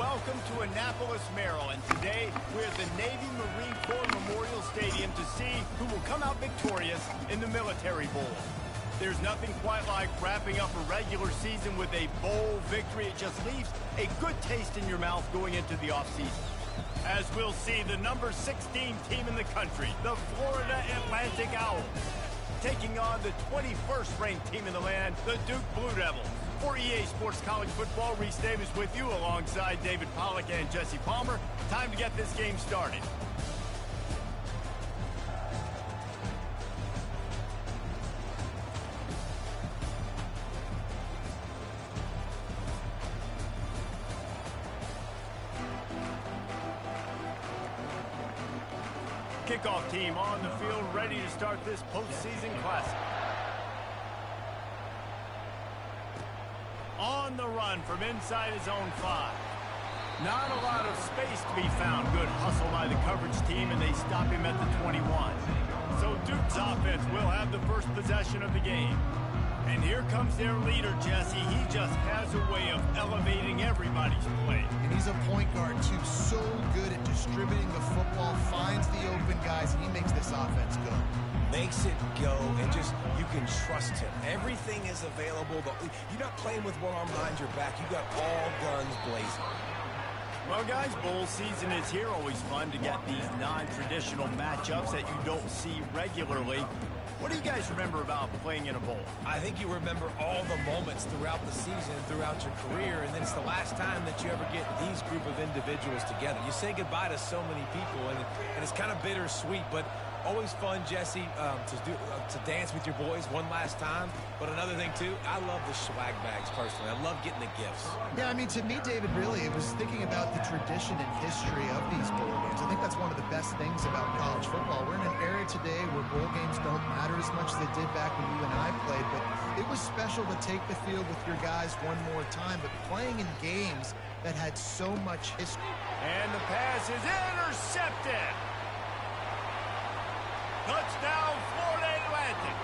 welcome to Annapolis, Maryland. Today, we're at the Navy Marine Corps Memorial Stadium to see who will come out victorious in the Military Bowl. There's nothing quite like wrapping up a regular season with a bowl victory. It just leaves a good taste in your mouth going into the offseason. As we'll see, the number 16 team in the country, the Florida Atlantic Owls, taking on the 21st ranked team in the land, the Duke Blue Devils. For EA Sports College Football, Reese Davis with you alongside David Pollack and Jesse Palmer. Time to get this game started. Kickoff team on the field, ready to start this postseason classic. On the run from inside his own 5. Not a lot of space to be found. Good hustle by the coverage team, and they stop him at the 21. So Duke's offense will have the first possession of the game. And here comes their leader, Jesse. He just has a way of elevating everybody's play. And he's a point guard, too. So good at distributing the football, finds the open guys, and he makes this offense go. Makes it go, and just, you can trust him. Everything is available. You're not playing with one arm behind your back. You got all guns blazing. Well, guys, bowl season is here. Always fun to get these non-traditional matchups that you don't see regularly. What do you guys remember about playing in a bowl? I think you remember all the moments throughout the season, throughout your career, and then it's the last time that you ever get these group of individuals together. You say goodbye to so many people, and it's kind of bittersweet, but always fun, Jesse, to dance with your boys one last time. But another thing, too, I love the swag bags, personally. I love getting the gifts. Yeah, I mean, to me, David, really, it was thinking about the tradition and history of these bowl games. I think that's one of the best things about college football. We're in an era today where bowl games don't matter as much as they did back when you and I played, but it was special to take the field with your guys one more time, but playing in games that had so much history. And the pass is intercepted. Touchdown, Florida Atlantic.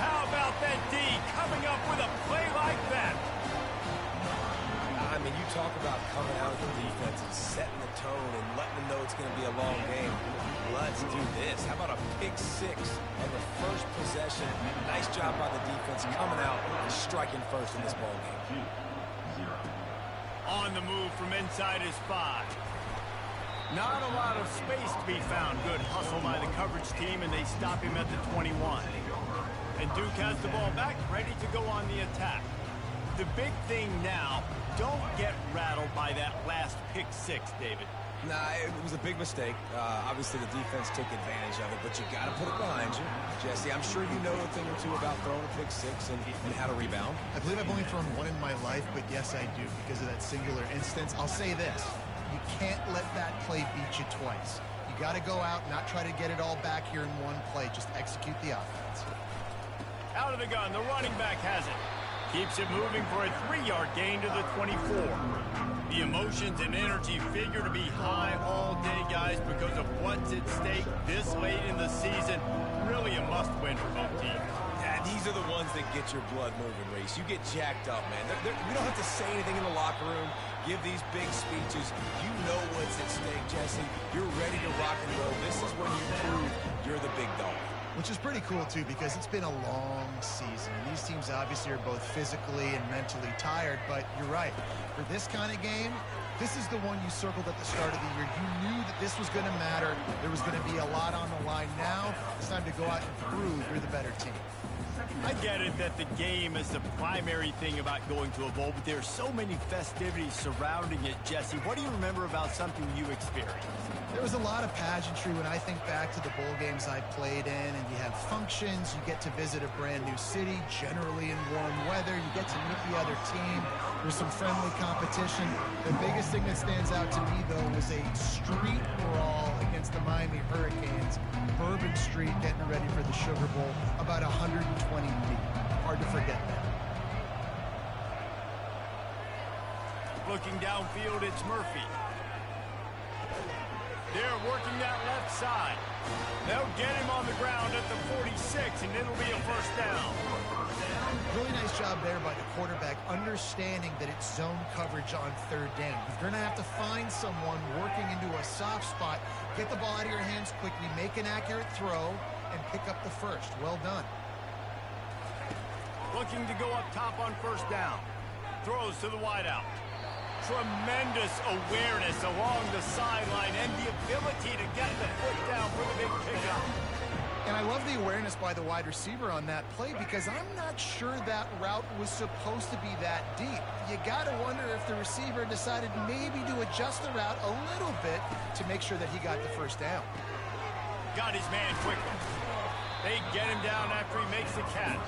How about that D coming up with a play like that? I mean, you talk about coming out of the defense and setting the tone and letting them know it's going to be a long game. Let's do this. How about a pick 6 on the first possession? Nice job by the defense coming out and striking first in this ball game. On the move from inside his 5. Not a lot of space to be found. Good hustle by the coverage team, and they stop him at the 21. And Duke has the ball back, ready to go on the attack. The big thing now, don't get rattled by that last pick 6, David. Nah, it was a big mistake. Obviously, the defense took advantage of it, but you got to put it behind you. Jesse, I'm sure you know a thing or two about throwing a pick 6 and how to rebound. I believe I've only thrown one in my life, but yes, I do, because of that singular instance. I'll say this. You can't let that play beat you twice. You got to go out, not try to get it all back here in one play. Just execute the offense. Out of the gun, the running back has it. Keeps it moving for a 3-yard gain to the 24. The emotions and energy figure to be high all day, guys, because of what's at stake this late in the season. Really a must-win for both teams. Yeah, these are the ones that get your blood moving, Reese. You get jacked up, man. We don't have to say anything in the locker room, give these big speeches. You know what's at stake, Jesse. You're ready to rock and roll. This is when you prove you're the big dog. Which is pretty cool, too, because it's been a long season. And these teams obviously are both physically and mentally tired, but you're right. For this kind of game, this is the one you circled at the start of the year. You knew that this was going to matter. There was going to be a lot on the line. Now it's time to go out and prove you're the better team. I get it that the game is the primary thing about going to a bowl, but there are so many festivities surrounding it, Jesse. What do you remember about something you experienced? There was a lot of pageantry when I think back to the bowl games I played in, and you have functions, you get to visit a brand new city, generally in warm weather, you get to meet the other team, there's some friendly competition. The biggest thing that stands out to me, though, was a street brawl against the Miami Hurricanes, Bourbon Street, getting ready for the Sugar Bowl, about 120 deep. Hard to forget that. Looking downfield, it's Murphy. They're working that left side. They'll get him on the ground at the 46, and it'll be a first down. Really nice job there by the quarterback, understanding that it's zone coverage on third down. You're going to have to find someone working into a soft spot, get the ball out of your hands quickly, make an accurate throw, and pick up the first. Well done. Looking to go up top on first down. Throws to the wideout. Tremendous awareness along the sideline and the ability to get the foot down for the big pickup. And I love the awareness by the wide receiver on that play because I'm not sure that route was supposed to be that deep. You got to wonder if the receiver decided maybe to adjust the route a little bit to make sure that he got the first down. Got his man quickly. They get him down after he makes the catch.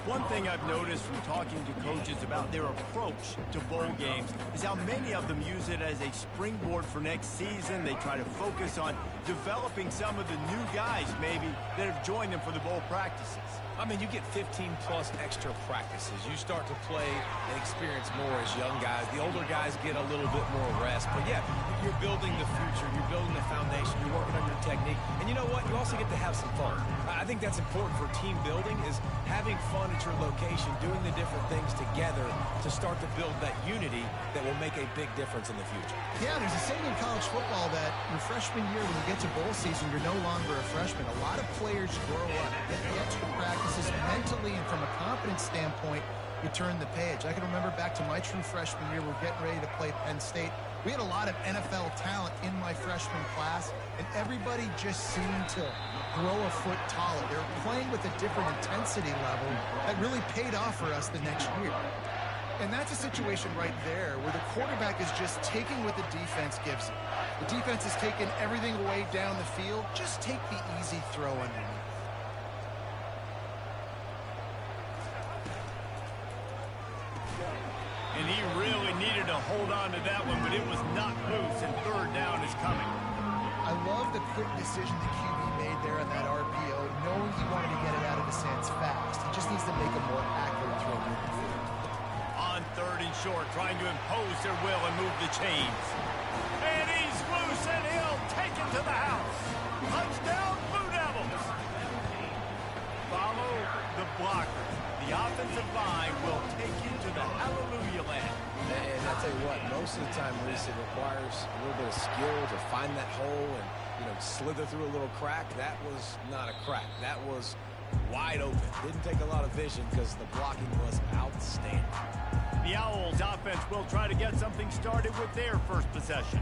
One thing I've noticed from talking to coaches about their approach to bowl games is how many of them use it as a springboard for next season. They try to focus on developing some of the new guys, maybe, that have joined them for the bowl practices. I mean, you get 15-plus extra practices. You start to play and experience more as young guys. The older guys get a little bit more rest. But, yeah, you're building the future. You're building the foundation. You're working on your technique. And you know what? You also get to have some fun. I think that's important for team building is having fun at your location, doing the different things together to start to build that unity that will make a big difference in the future. Yeah, there's a saying in college football that your freshman year, when you get to bowl season, you're no longer a freshman. A lot of players grow up, get the extra practices mentally, and from a confidence standpoint, you turn the page. I can remember back to my true freshman year, we're getting ready to play Penn State. We had a lot of NFL talent in my freshman class, and everybody just seemed to grow a foot taller. They were playing with a different intensity level that really paid off for us the next year. And that's a situation right there where the quarterback is just taking what the defense gives him. The defense is taking everything away down the field. Just take the easy throw underneath. And he really needed to hold on to that one, but it was not loose, and third down is coming. I love the quick decision the QB made there on that RPO, knowing he wanted to get it out of his hands fast. He just needs to make a more accurate throw moving forward. On third and short, trying to impose their will and move the chains. And he's loose, and he'll take it to the house. Touchdown, Blue Devils. Follow the blockers. The offensive line will take you to the hallelujah land. And I tell you what, most of the time, Reese, it requires a little bit of skill to find that hole and, slither through a little crack. That was not a crack. That was wide open. Didn't take a lot of vision because the blocking was outstanding. The Owls offense will try to get something started with their first possession.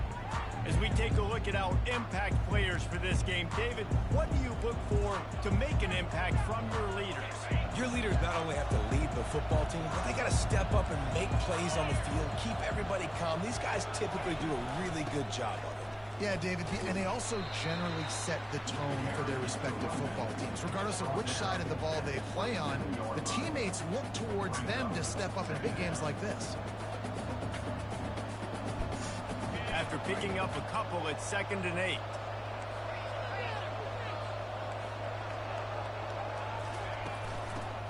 As we take a look at our impact players for this game, David, what do you look for to make an impact from your leaders? Your leaders not only have to lead the football team, but they got to step up and make plays on the field, keep everybody calm. These guys typically do a really good job of it. Yeah, David, and they also generally set the tone for their respective football teams. Regardless of which side of the ball they play on, the teammates look towards them to step up in big games like this. After picking up a couple at 2nd and 8.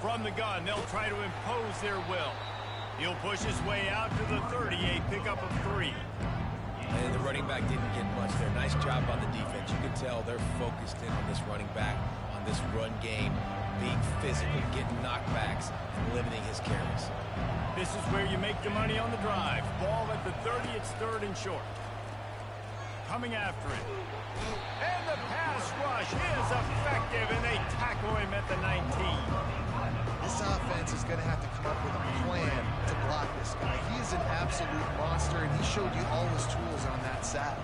From the gun, they'll try to impose their will. He'll push his way out to the 38, pickup of 3. And the running back didn't get much there. Nice job on the defense. You can tell they're focused in on this running back, on this run game, being physical, getting knockbacks, and limiting his carries. This is where you make the money on the drive. Ball at the 30, it's 3rd and short. Coming after it. And the pass rush is effective, and they tackle him at the 19. This offense is going to have to come up with a plan to block this guy. He is an absolute monster, and he showed you all his tools on that side.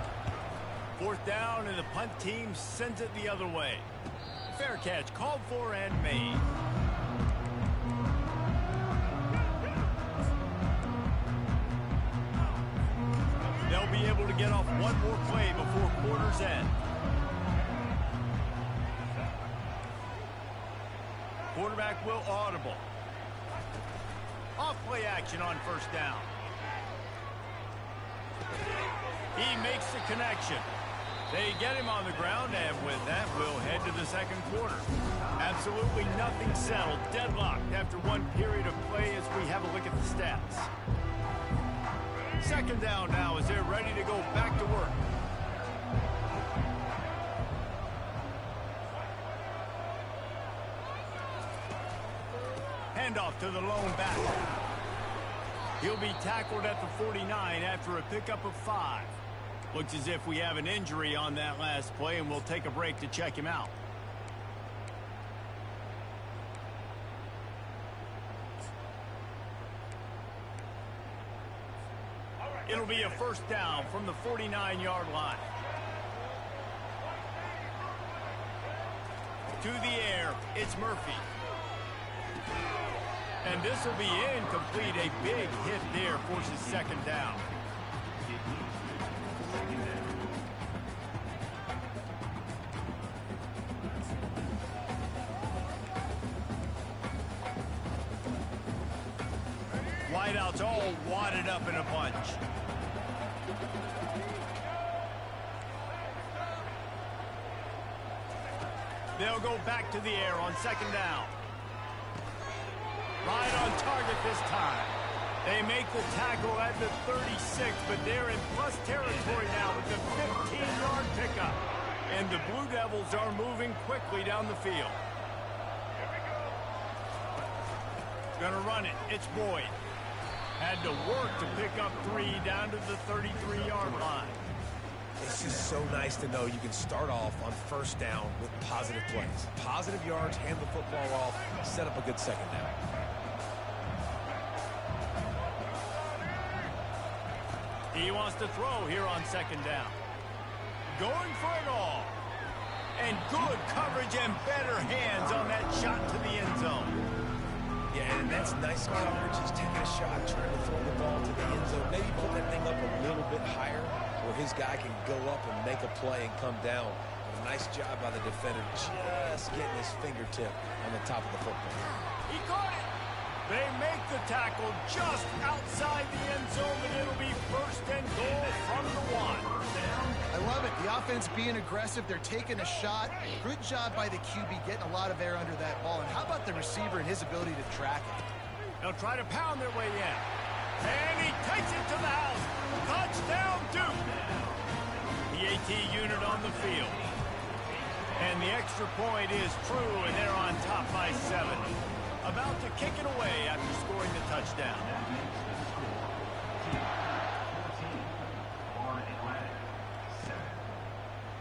4th down, and the punt team sends it the other way. Fair catch called for and made. They'll be able to get off one more play before quarter's end. Quarterback will audible. Off play action on 1st down. He makes the connection. They get him on the ground, and with that, we'll head to the 2nd quarter. Absolutely nothing settled. Deadlocked after one period of play as we have a look at the stats. 2nd down now as they're ready to go back to work. Handoff to the lone back. He'll be tackled at the 49 after a pickup of 5. Looks as if we have an injury on that last play, and we'll take a break to check him out. It'll be a first down from the 49-yard line. To the air, it's Murphy. And this will be incomplete. A big hit there forces second down. Wideouts all wadded up in a bunch. They'll go back to the air on second down. Right on target this time. They make the tackle at the 36, but they're in plus territory now with the 15-yard pickup. And the Blue Devils are moving quickly down the field. Gonna run it. It's Boyd. Had to work to pick up 3 down to the 33-yard line. It's just so nice to know you can start off on first down with positive plays. Positive yards, hand the football off, set up a good second down. He wants to throw here on second down. Going for it all. And good coverage and better hands on that shot to the end zone. Yeah, and that's nice coverage. He's taking a shot, trying to throw the ball to the end zone. Maybe put that thing up a little bit higher where his guy can go up and make a play and come down. A nice job by the defender just getting his fingertip on the top of the football. He caught it. They make the tackle just outside the end zone, and it'll be first and goal from the 1. I love it. The offense being aggressive. They're taking a shot. Good job by the QB getting a lot of air under that ball. And how about the receiver and his ability to track it? They'll try to pound their way in. And he takes it to the house. Touchdown, Duke. The AT unit on the field. And the extra point is true, and they're on top by 7. About to kick it away after scoring the touchdown.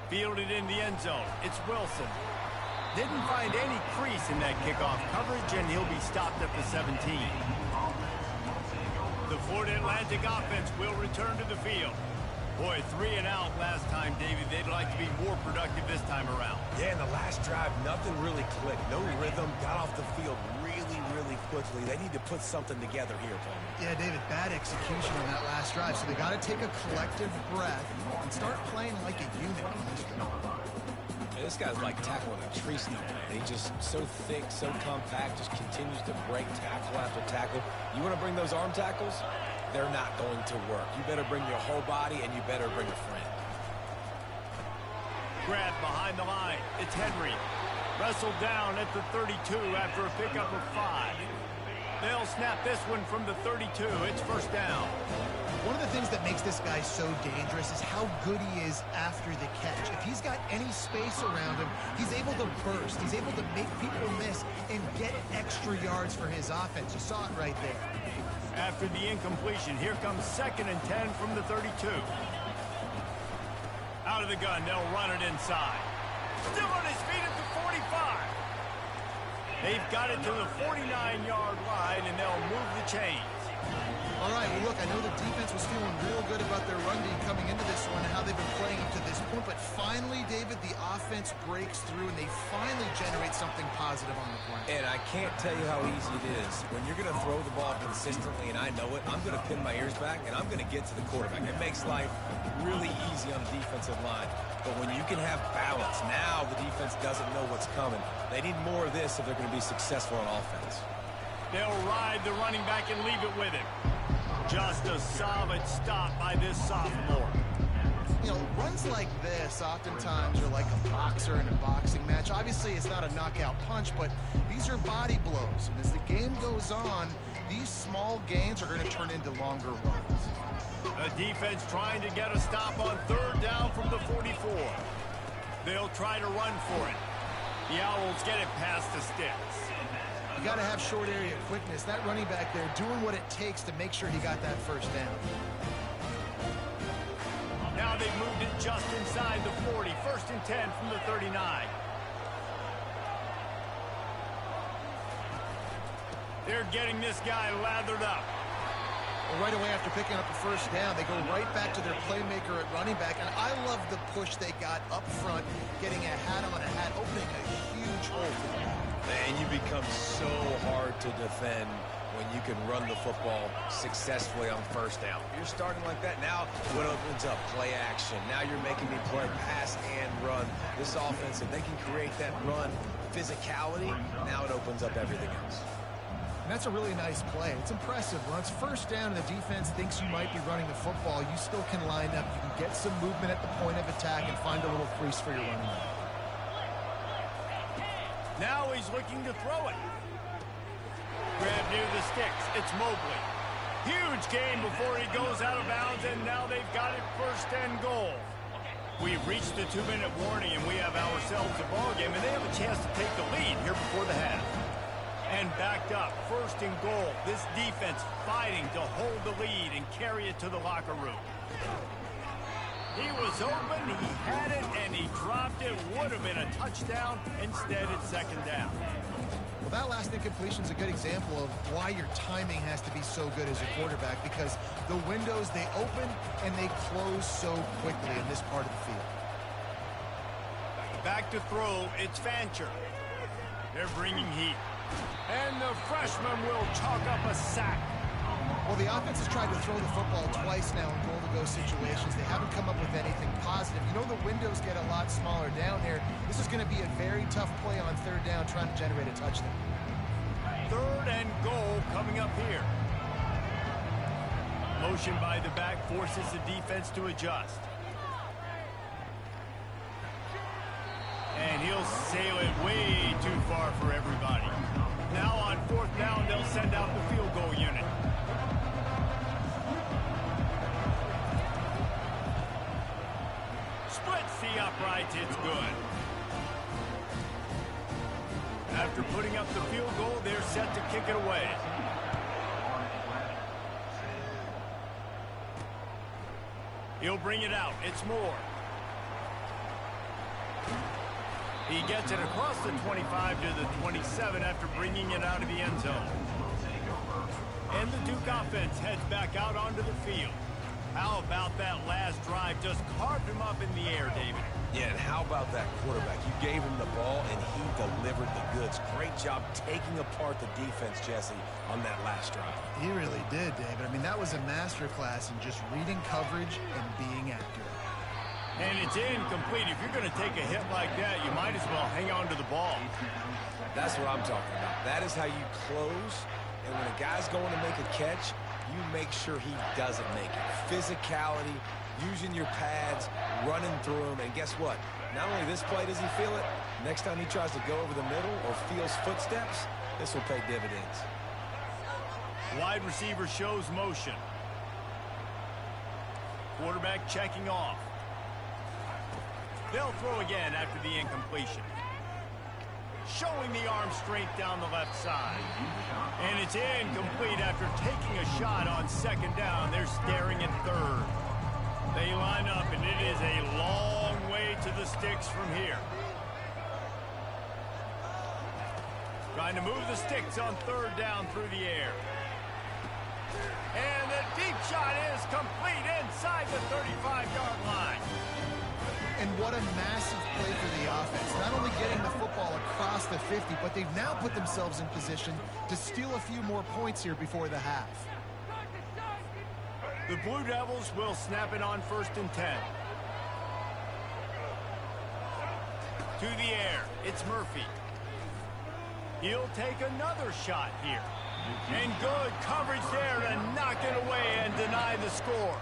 Fielded in the end zone. It's Wilson. Didn't find any crease in that kickoff coverage, and he'll be stopped at the 17. The Florida Atlantic offense will return to the field. Boy, 3 and out last time, David. They'd like to be more productive this time around. Yeah, in the last drive, nothing really clicked. No rhythm, got off the field really quickly. They need to put something together here, Paul. Yeah, David, bad execution on that last drive. So they got to take a collective breath and start playing like a unit on this drive. Yeah, this guy's like tackling a tree stump. He's just so thick, so compact, just continues to break tackle after tackle. You want to bring those arm tackles? They're not going to work. You better bring your whole body, and you better bring a friend. Grab behind the line. It's Henry. Wrestled down at the 32 after a pickup of 5. They'll snap this one from the 32. It's first down. One of the things that makes this guy so dangerous is how good he is after the catch. If he's got any space around him, he's able to burst. He's able to make people miss and get extra yards for his offense. You saw it right there. After the incompletion, here comes second and 10 from the 32. Out of the gun, they'll run it inside. Still on his feet at the 45. They've got it to the 49-yard line, and they'll move the chains. All right, well, look, I know the defense was feeling real good about their run game coming into this one and how they've been playing up to this point, but finally, David, the offense breaks through, and they finally generate something positive on the play. And I can't tell you how easy it is. When you're going to throw the ball consistently, and I know it, I'm going to pin my ears back, and I'm going to get to the quarterback. It makes life really easy on the defensive line. But when you can have balance, now the defense doesn't know what's coming. They need more of this if they're going to be successful on offense. They'll ride the running back and leave it with him. Just a solid stop by this sophomore. You know, runs like this oftentimes are like a boxer in a boxing match. Obviously, it's not a knockout punch, but these are body blows. And as the game goes on, these small gains are going to turn into longer runs. The defense trying to get a stop on third down from the 44. They'll try to run for it. The Owls get it past the sticks. You got to have short area quickness. That running back there doing what it takes to make sure he got that first down. Now they've moved it just inside the 40. 1st and 10 from the 39. They're getting this guy lathered up. Well, right away after picking up the first down, they go right back to their playmaker at running back. And I love the push they got up front, getting a hat on a hat, opening a huge hole for them. Man, you become so hard to defend when you can run the football successfully on first down. You're starting like that. Now what opens up? Play action. Now you're making me play pass and run. This offense, if they can create that run physicality, now it opens up everything else. And that's a really nice play. It's impressive. When it's first down and the defense thinks you might be running the football, you still can line up. You can get some movement at the point of attack and find a little crease for your running back. Now he's looking to throw it. Grab near the sticks. It's Mobley. Huge gain before he goes out of bounds, and now they've got it 1st and goal. We've reached the 2-minute warning, and we have ourselves a ball game, and they have a chance to take the lead here before the half. And backed up, 1st and goal. This defense fighting to hold the lead and carry it to the locker room. He was open, he had it, and he dropped it. Would have been a touchdown. Instead, it's 2nd down. Well, that last incompletion is a good example of why your timing has to be so good as a quarterback, because the windows, they open and they close so quickly in this part of the field. Back to throw, it's Fancher. They're bringing heat. And the freshman will chalk up a sack. Well, the offense has tried to throw the football twice now in goal-to-go situations. They haven't come up with anything positive. You know the windows get a lot smaller down there. This is going to be a very tough play on 3rd down, trying to generate a touchdown. 3rd and goal coming up here. Motion by the back forces the defense to adjust. And he'll sail it way too far for everybody. Now on 4th down, they'll send out the field goal unit. Splits the uprights, it's good. After putting up the field goal, they're set to kick it away. He'll bring it out, it's Moore. He gets it across the 25 to the 27 after bringing it out of the end zone. And the Duke offense heads back out onto the field. How about that last drive? Just carved him up in the air, David. Yeah, and how about that quarterback? You gave him the ball, and he delivered the goods. Great job taking apart the defense, Jesse, on that last drive. He really did, David. I mean, that was a masterclass in just reading coverage and being accurate. And it's incomplete. If you're going to take a hit like that, you might as well hang on to the ball. That's what I'm talking about. That is how you close. And when a guy's going to make a catch, you make sure he doesn't make it. Physicality, using your pads, running through them. And guess what? Not only this play does he feel it, next time he tries to go over the middle or feels footsteps, this will pay dividends. Wide receiver shows motion. Quarterback checking off. They'll throw again after the incompletion. Showing the arm strength down the left side. And it's incomplete after taking a shot on 2nd down. They're staring at 3rd. They line up, and it is a long way to the sticks from here. Trying to move the sticks on 3rd down through the air. And the deep shot is complete inside the 35-yard line. And what a massive play for the offense. Not only getting the football across the 50, but they've now put themselves in position to steal a few more points here before the half. The Blue Devils will snap it on 1st and 10. To the air, it's Murphy. He'll take another shot here. And good coverage there to knock it away and deny the score.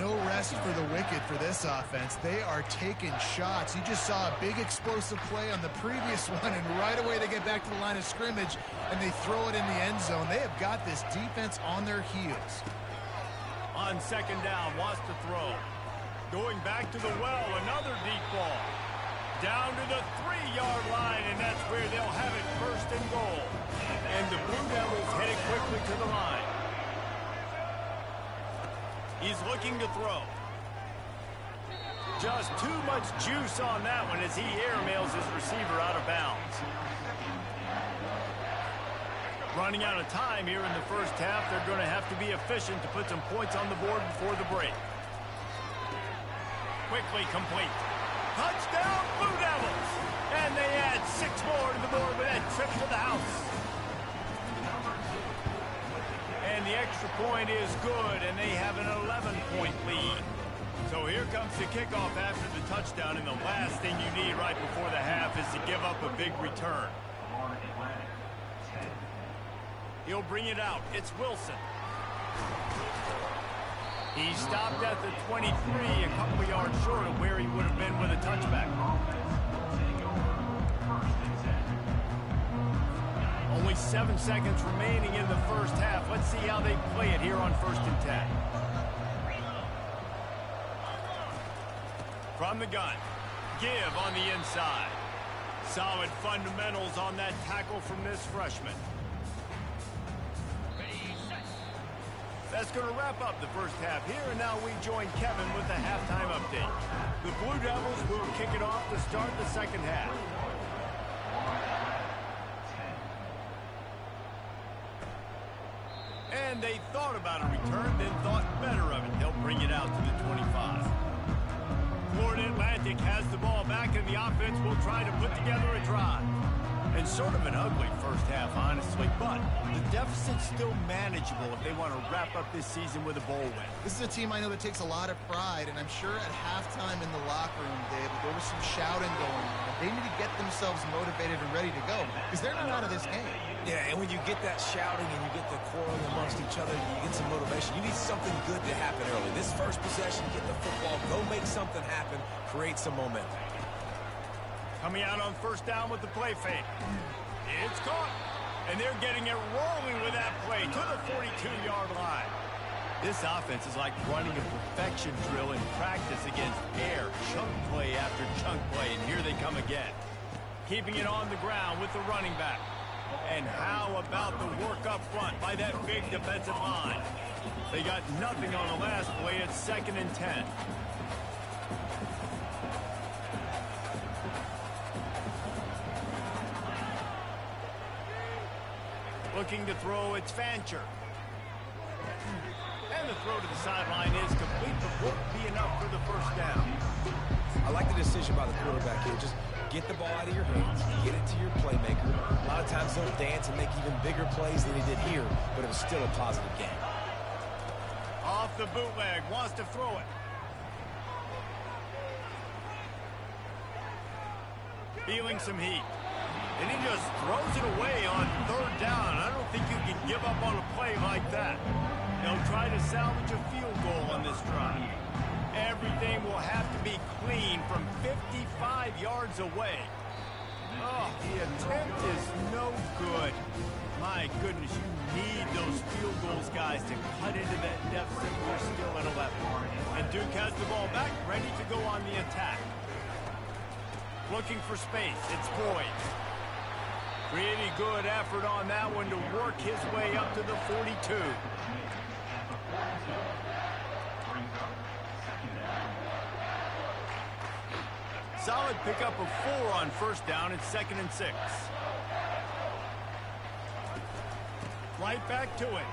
No rest for the wicked for this offense. They are taking shots. You just saw a big explosive play on the previous one, and right away they get back to the line of scrimmage, and they throw it in the end zone. They have got this defense on their heels. On 2nd down, wants to throw. Going back to the well, another deep ball. Down to the 3-yard line, and that's where they'll have it, first and goal. And the Blue Devils headed quickly to the line. He's looking to throw. Just too much juice on that one as he airmails his receiver out of bounds. Running out of time here in the first half, they're going to have to be efficient to put some points on the board before the break. Quickly complete. Touchdown, Blue Devils! And they add 6 more to the board with that trip to the house. And the extra point is good, and they have an 11-point lead. So here comes the kickoff after the touchdown, and the last thing you need right before the half is to give up a big return. He'll bring it out. It's Wilson. He stopped at the 23, a couple of yards short of where he would have been with a touchback. Only 7 seconds remaining in the first half. Let's see how they play it here on 1st and 10. From the gun. Give on the inside. Solid fundamentals on that tackle from this freshman. That's going to wrap up the first half here, and now we join Kevin with the halftime update. The Blue Devils will kick it off to start the second half. And they thought about a return, then thought better of it. They'll bring it out to the 25. Florida Atlantic has the ball back, and the offense will try to put together a drive. And sort of an ugly first half, honestly, but the deficit's still manageable if they want to wrap up this season with a bowl win. This is a team I know that takes a lot of pride, and I'm sure at halftime in the locker room, David, there was some shouting going on. They need to get themselves motivated and ready to go, because they're not out of this game. Yeah, and when you get that shouting and you get the quarreling amongst each other, you get some motivation. You need something good to happen early. This first possession, get the football, go make something happen, create some momentum. Coming out on first down with the play fake. It's caught. And they're getting it rolling with that play to the 42-yard line. This offense is like running a perfection drill in practice against air. Chunk play after chunk play, and here they come again. Keeping it on the ground with the running back. And how about the work up front by that big defensive line? They got nothing on the last play. It's 2nd and 10. Looking to throw, it's Fancher. And the throw to the sideline is complete, but won't be enough for the first down. I like the decision by the quarterback here. Just get the ball out of your hands, get it to your playmaker. A lot of times they'll dance and make even bigger plays than he did here, but it was still a positive game. Off the bootleg, wants to throw it. Feeling some heat. And he just throws it away on 3rd down. I don't think you can give up on a play like that. They'll try to salvage a field goal on this drive. Everything will have to be clean from 55 yards away. Oh, the attempt is no good. My goodness, you need those field goals, guys, to cut into that deficit. We're still at 11. And Duke has the ball back, ready to go on the attack. Looking for space. It's Boyd. Pretty good effort on that one to work his way up to the 42. Solid pickup of 4 on first down. It's 2nd and 6. Right back to it.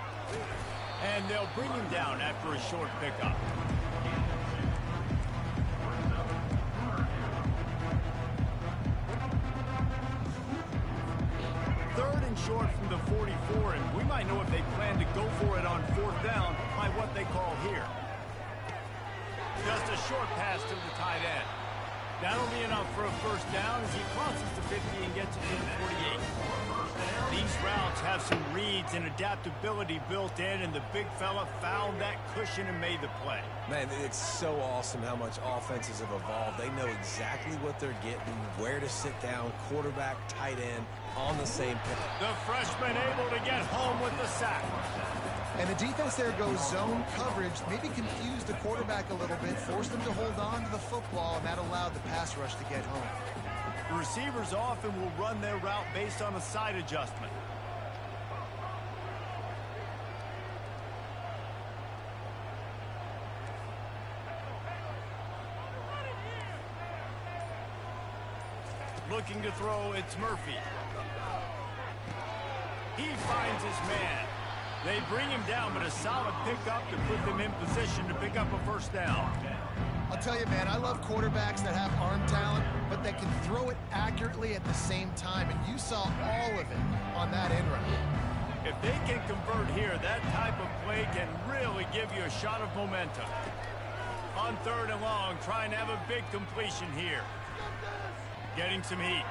And they'll bring him down after a short pickup. Short from the 44, and we might know if they plan to go for it on 4th down by what they call here. Just a short pass to the tight end. That'll be enough for a first down as he crosses the 50 and gets it to the 48. These routes have some reads and adaptability built in, and the big fella found that cushion and made the play. Man, it's so awesome how much offenses have evolved. They know exactly what they're getting, where to sit down, quarterback, tight end, on the same pitch. The freshman able to get home with the sack. And the defense there goes zone coverage, maybe confused the quarterback a little bit, forced him to hold on to the football, and that allowed the pass rush to get home. The receivers often will run their route based on a side adjustment. Looking to throw, it's Murphy. He finds his man. They bring him down, but a solid pickup to put them in position to pick up a first down. I'll tell you, man, I love quarterbacks that have arm talent, but that can throw it accurately at the same time, and you saw all of it on that end run. If they can convert here, that type of play can really give you a shot of momentum. On 3rd and long, trying to have a big completion here. Getting some heat.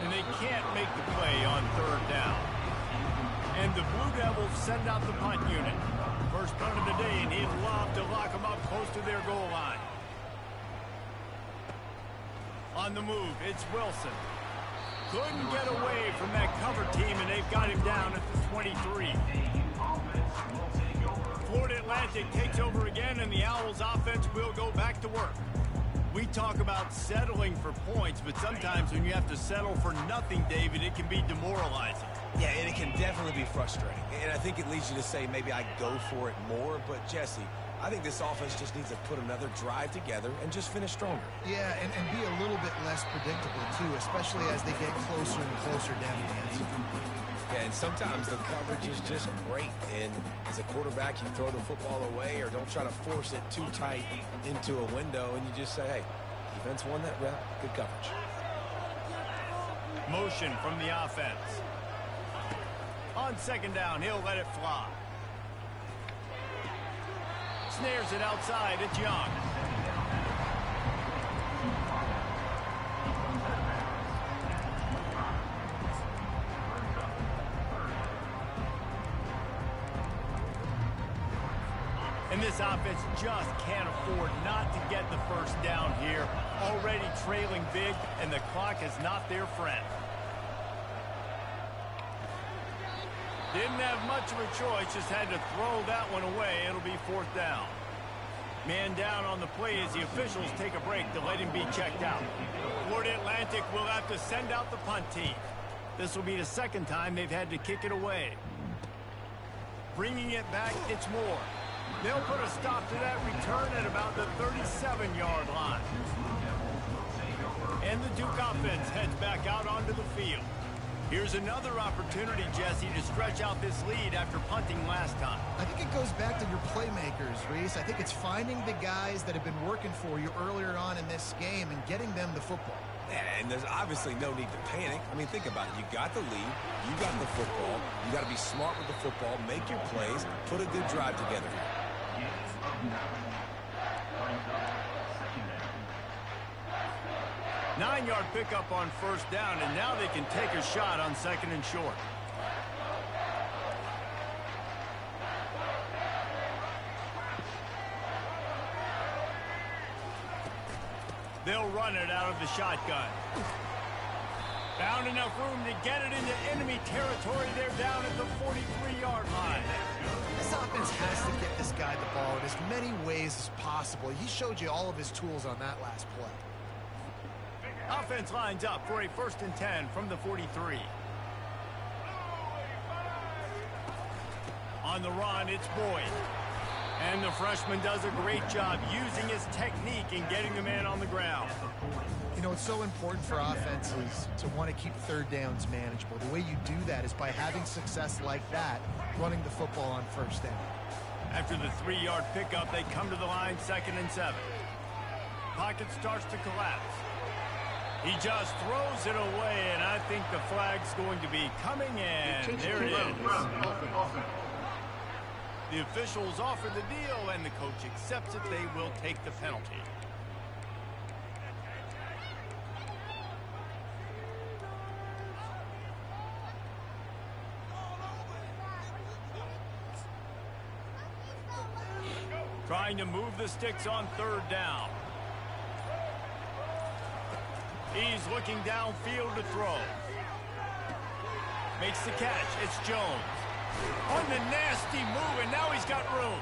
And they can't make the play on 3rd down. And the Blue Devils send out the punt unit. First punt of the day, and he'd love to lock them up close to their goal line. On the move, it's Wilson. Couldn't get away from that cover team, and they've got him down at the 23. Florida Atlantic takes over again, and the Owls offense will go back to work. We talk about settling for points, but sometimes when you have to settle for nothing, David, it can be demoralizing. Yeah, and it can definitely be frustrating. And I think it leads you to say maybe I go for it more. But, Jesse, I think this offense just needs to put another drive together and just finish stronger. Yeah, and be a little bit less predictable, too, especially as they get closer and closer down the end zone. Yeah, and sometimes the coverage is just great. And as a quarterback, you throw the football away or don't try to force it too tight into a window, and you just say, hey, defense won that rep, good coverage. Motion from the offense. On 2nd down, he'll let it fly. Snares it outside, it's Young. And this offense just can't afford not to get the first down here. Already trailing big, and the clock is not their friend. Didn't have much of a choice, just had to throw that one away. It'll be 4th down. Man down on the play as the officials take a break to let him be checked out. Florida Atlantic will have to send out the punt team. This will be the 2nd time they've had to kick it away. Bringing it back, it's Moore. They'll put a stop to that return at about the 37-yard line. And the Duke offense heads back out onto the field. Here's another opportunity, Jesse, to stretch out this lead after punting last time. I think it goes back to your playmakers, Reese. I think it's finding the guys that have been working for you earlier on in this game and getting them the football. And there's obviously no need to panic. I mean, think about it. You got the lead. You got the football. You got to be smart with the football. Make your plays. Put a good drive together. 9-yard pickup on 1st down, and now they can take a shot on 2nd and short. They'll run it out of the shotgun. Found enough room to get it into enemy territory. They're down at the 43-yard line. This offense has to get this guy the ball in as many ways as possible. He showed you all of his tools on that last play. Offense lines up for a 1st and 10 from the 43. On the run, it's Boyd. And the freshman does a great job using his technique and getting the man on the ground. You know, it's so important for offenses to want to keep 3rd downs manageable. The way you do that is by having success like that, running the football on 1st down. After the 3-yard pickup, they come to the line 2nd and 7. Pocket starts to collapse. He just throws it away, and I think the flag's going to be coming in. There it is. The officials offer the deal, and the coach accepts it. They will take the penalty. Trying to move the sticks on 3rd down. He's looking downfield to throw. Makes the catch. It's Jones. On the nasty move, and now he's got room.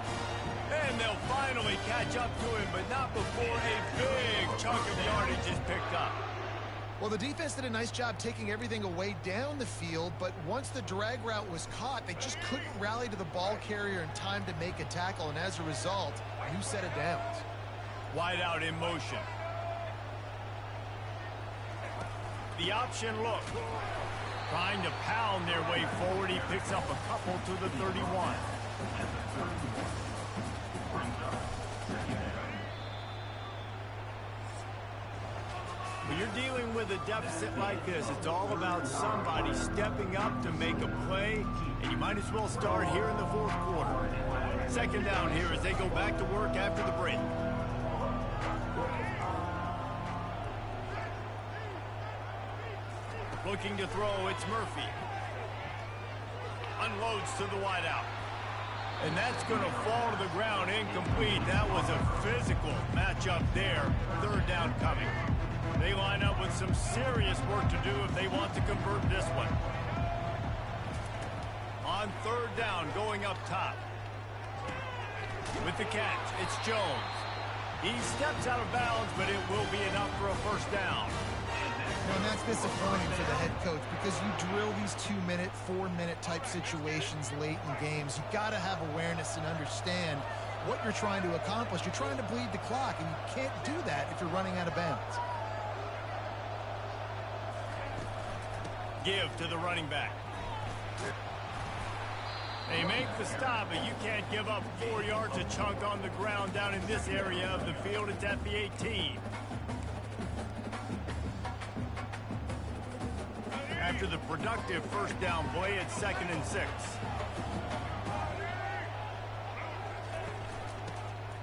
And they'll finally catch up to him, but not before a big chunk of yardage is picked up. Well, the defense did a nice job taking everything away down the field, but once the drag route was caught, they just couldn't rally to the ball carrier in time to make a tackle, and as a result, a new set of downs. Wide out in motion. The option look. Trying to pound their way forward. He picks up a couple to the 31. When you're dealing with a deficit like this, it's all about somebody stepping up to make a play, and you might as well start here in the fourth quarter. Second down here as they go back to work after the break. Looking to throw, it's Murphy. Unloads to the wideout. And that's going to fall to the ground incomplete. That was a physical matchup there. Third down coming. They line up with some serious work to do if they want to convert this one. On third down, going up top. With the catch, it's Jones. He steps out of bounds, but it will be enough for a first down. And that's disappointing for the head coach because you drill these 2-minute, 4-minute type situations late in games. You got to have awareness and understand what you're trying to accomplish. You're trying to bleed the clock, and you can't do that if you're running out of bounds. Give to the running back. They make the stop, but you can't give up 4 yards a chunk on the ground down in this area of the field. It's at the 18. After the productive first down play, it's 2nd and 6.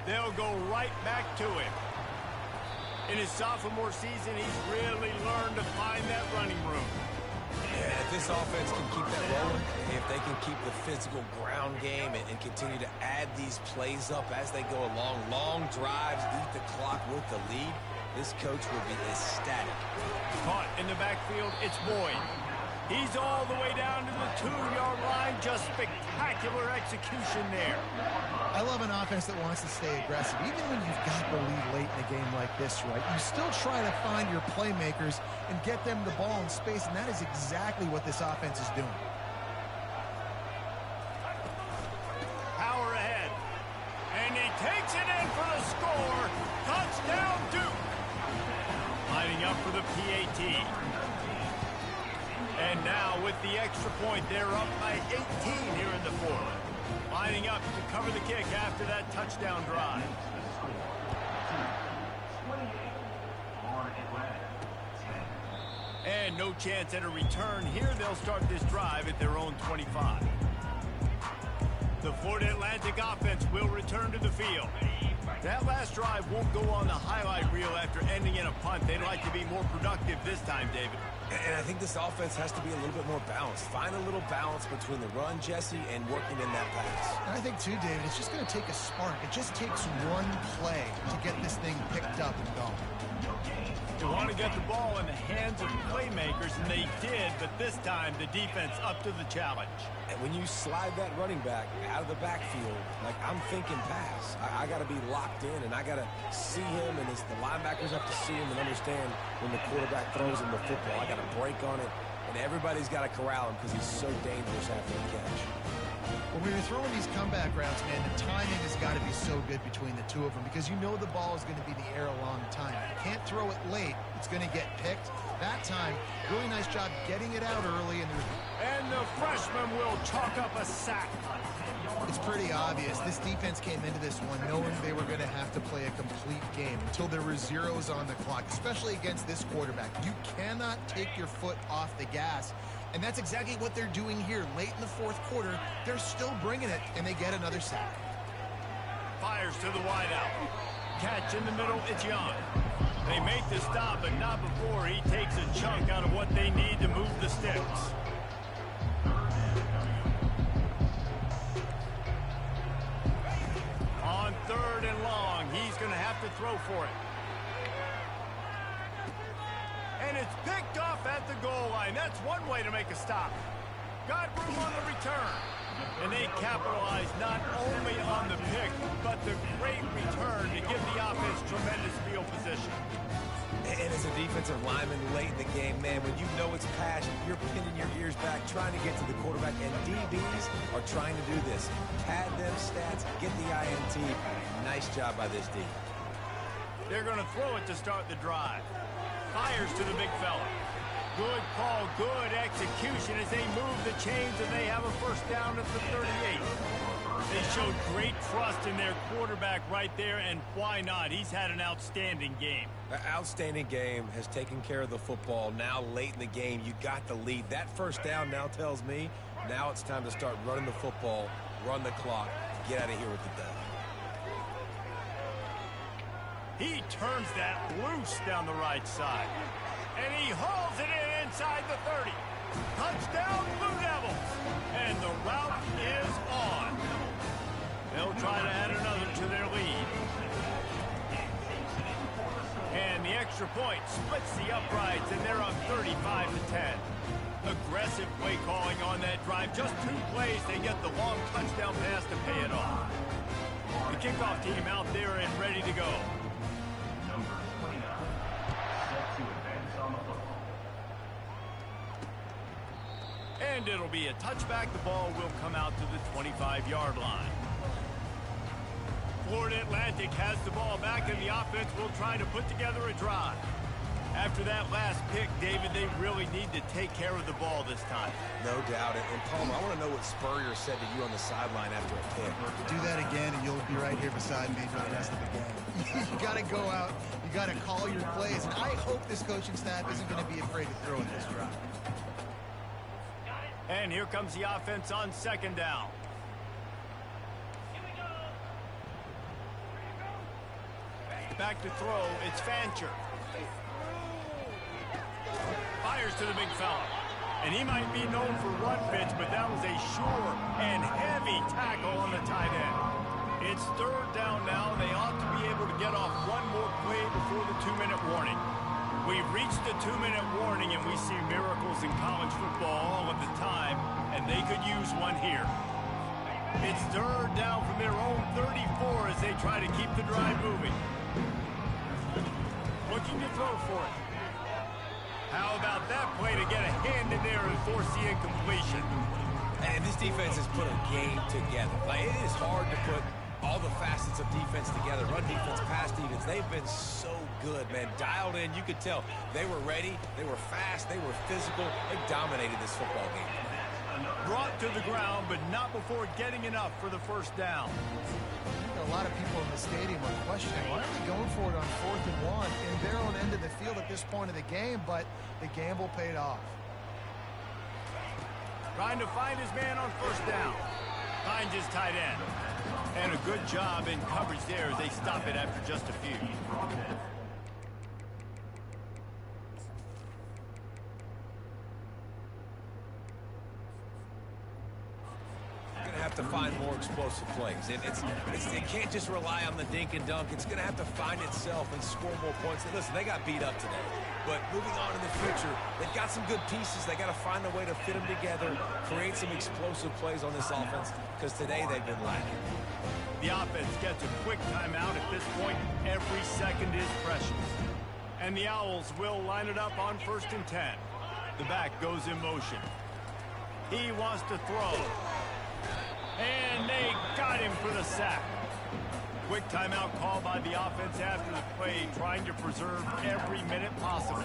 They'll go right back to him. In his sophomore season, he's really learned to find that running room. Yeah, if this offense can keep that rolling, if they can keep the physical ground game and continue to add these plays up as they go along, long drives, eat the clock with the lead, this coach will be ecstatic. Caught in the backfield, it's Boyd. He's all the way down to the 2-yard line. Just spectacular execution there. I love an offense that wants to stay aggressive. Even when you've got the lead late in a game like this, right, you still try to find your playmakers and get them the ball in space, and that is exactly what this offense is doing. Power ahead. And he takes it in for the score. Touchdown, Duke. Lining up for the PAT. And now with the extra point, they're up by 18 here in the fourth. Lining up to cover the kick after that touchdown drive. And no chance at a return here. They'll start this drive at their own 25. The Florida Atlantic offense will return to the field. That last drive won't go on the highlight reel after ending in a punt. They'd like to be more productive this time, David. And I think this offense has to be a little bit more balanced. Find a little balance between the run, Jesse, and working in that pass. And I think, too, David, it's just going to take a spark. It just takes one play to get this thing picked up and going. They want to get the ball in the hands of playmakers, and they did, but this time the defense up to the challenge. And when you slide that running back out of the backfield, like I'm thinking pass, I got to be locked in, and I got to see him, and the linebackers have to see him and understand when the quarterback throws him the football. I got to break on it, and everybody's got to corral him because he's so dangerous after the catch. Well, when you're throwing these comeback routes, man, the timing has got to be so good between the two of them because you know the ball is going to be in the air a long time. If you can't throw it late, it's going to get picked. That time, really nice job getting it out early. And the freshman will chalk up a sack. It's pretty obvious. This defense came into this one knowing they were going to have to play a complete game until there were zeros on the clock, especially against this quarterback. You cannot take your foot off the gas. And that's exactly what they're doing here. Late in the fourth quarter, they're still bringing it, and they get another sack. Fires to the wideout. Catch in the middle, it's Young. They make the stop, but not before he takes a chunk out of what they need to move the sticks. On third and long, he's going to have to throw for it. And it's picked off at the goal line. That's one way to make a stop. Got room on the return. And they capitalized not only on the pick, but the great return to give the offense tremendous field position. And as a defensive lineman late in the game, man, when you know it's passion, you're pinning your ears back, trying to get to the quarterback, and DBs are trying to do this. Pad them stats, get the INT. Nice job by this D. They're going to throw it to start the drive. Fires to the big fella. Good call, good execution as they move the chains, and they have a first down at the 38. They showed great trust in their quarterback right there, and why not? He's had an outstanding game. An outstanding game, has taken care of the football. Now late in the game, you got the lead. That first down now tells me now it's time to start running the football, run the clock, get out of here with the dub. He turns that loose down the right side. And he hauls it in inside the 30. Touchdown, Blue Devils. And the route is on. They'll try to add another to their lead. And the extra point splits the uprights, and they're up 35-10. Aggressive play calling on that drive. Just 2 plays, they get the long touchdown pass to pay it off. The kickoff team out there and ready to go. And it'll be a touchback. The ball will come out to the 25-yard line. Florida Atlantic has the ball back, and the offense will try to put together a drive. After that last pick, David, they really need to take care of the ball this time. No doubt. And Palmer, I want to know what Spurrier said to you on the sideline after a pick. Do that again, and you'll be right here beside me for the rest of the game. You got to go out. You got to call your plays. And I hope this coaching staff isn't going to be afraid to throw in this drive. And here comes the offense on second down. Back to throw, it's Fancher. Fires to the big fella. And he might be known for run fits, but that was a sure and heavy tackle on the tight end. It's third down now. They ought to be able to get off one more play before the 2-minute warning. We've reached the 2-minute warning, and we see miracles in college football all of the time, and they could use one here. It's third down from their own 34 as they try to keep the drive moving. Looking to throw for it. How about that play to get a hand in there and force the incompletion? And this defense has put a game together. Like, it is hard to put all the facets of defense together. Run defense, pass defense. They've been so good, man. Dialed in. You could tell they were ready. They were fast. They were physical. They dominated this football game. Brought to the ground, but not before getting enough for the first down. A lot of people in the stadium are questioning, why are they going for it on 4th and 1 in their own end of the field at this point of the game, but the gamble paid off. Trying to find his man on first down. Finds his tight end. And a good job in coverage there as they stop it after just a few. To find more explosive plays. It can't just rely on the dink and dunk. It's going to have to find itself and score more points. And listen, they got beat up today. But moving on in the future, they've got some good pieces. They got to find a way to fit them together, create some explosive plays on this offense, because today they've been lacking. The offense gets a quick timeout at this point. Every second is precious. And the Owls will line it up on 1st and 10. The back goes in motion. He wants to throw. And they got him for the sack. Quick timeout call by the offense after the play, trying to preserve every minute possible.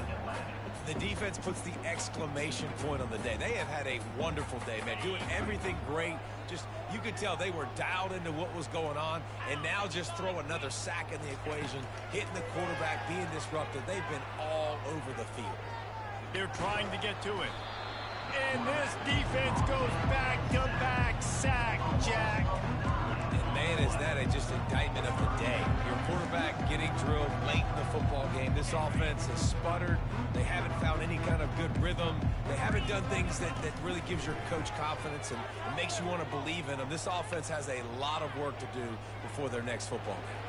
The defense puts the exclamation point on the day. They have had a wonderful day, man, doing everything great. Just, you could tell they were dialed into what was going on, and now just throw another sack in the equation, hitting the quarterback, being disrupted. They've been all over the field. They're trying to get to it. And this defense goes back-to-back sack, Jack. And man, is that just indictment of the day. Your quarterback getting drilled late in the football game. This offense has sputtered. They haven't found any kind of good rhythm. They haven't done things that really gives your coach confidence and makes you want to believe in them. This offense has a lot of work to do before their next football game.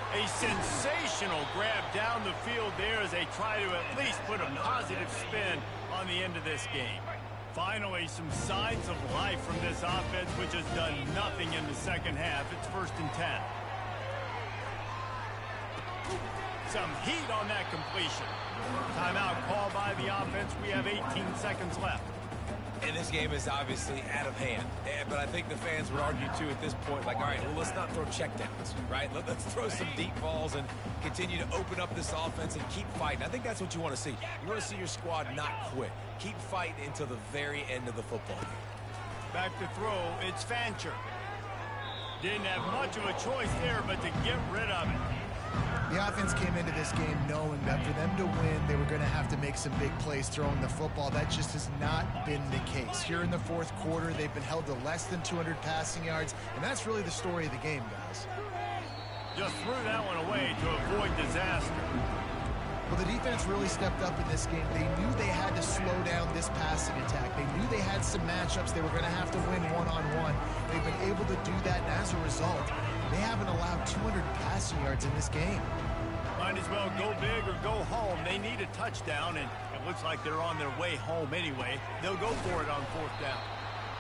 A sensational grab down the field there as they try to at least put a positive spin on the end of this game. Finally, some signs of life from this offense, which has done nothing in the second half. It's 1st and 10. Some heat on that completion. Timeout call by the offense. We have 18 seconds left. And this game is obviously out of hand. But I think the fans would argue, too, at this point, like, all right, well, let's not throw checkdowns, right? Let's throw some deep balls and continue to open up this offense and keep fighting. I think that's what you want to see. You want to see your squad not quit. Keep fighting until the very end of the football game. Back to throw, it's Fancher. Didn't have much of a choice there, but to get rid of it. The offense came into this game knowing that for them to win, they were going to have to make some big plays throwing the football. That just has not been the case. Here in the fourth quarter, they've been held to less than 200 passing yards, and that's really the story of the game, guys. Just threw that one away to avoid disaster. Well, the defense really stepped up in this game. They knew they had to slow down this passing attack. They knew they had some matchups they were going to have to win one-on-one. They've been able to do that, and as a result, they haven't allowed 200 passing yards in this game. Might as well go big or go home. They need a touchdown, and it looks like they're on their way home anyway. They'll go for it on 4th down.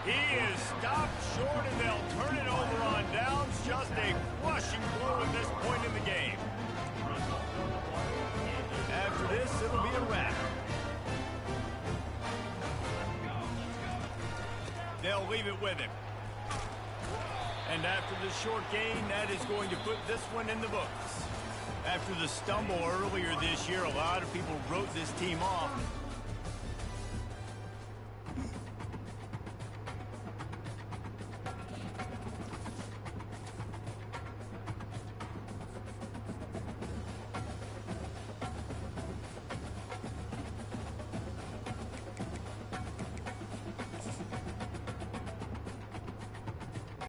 He is stopped short, and they'll turn it over on downs. Just a crushing blow at this point in the game. After this, it'll be a wrap. They'll leave it with him. And after the short gain, that is going to put this one in the books. After the stumble earlier this year, a lot of people wrote this team off.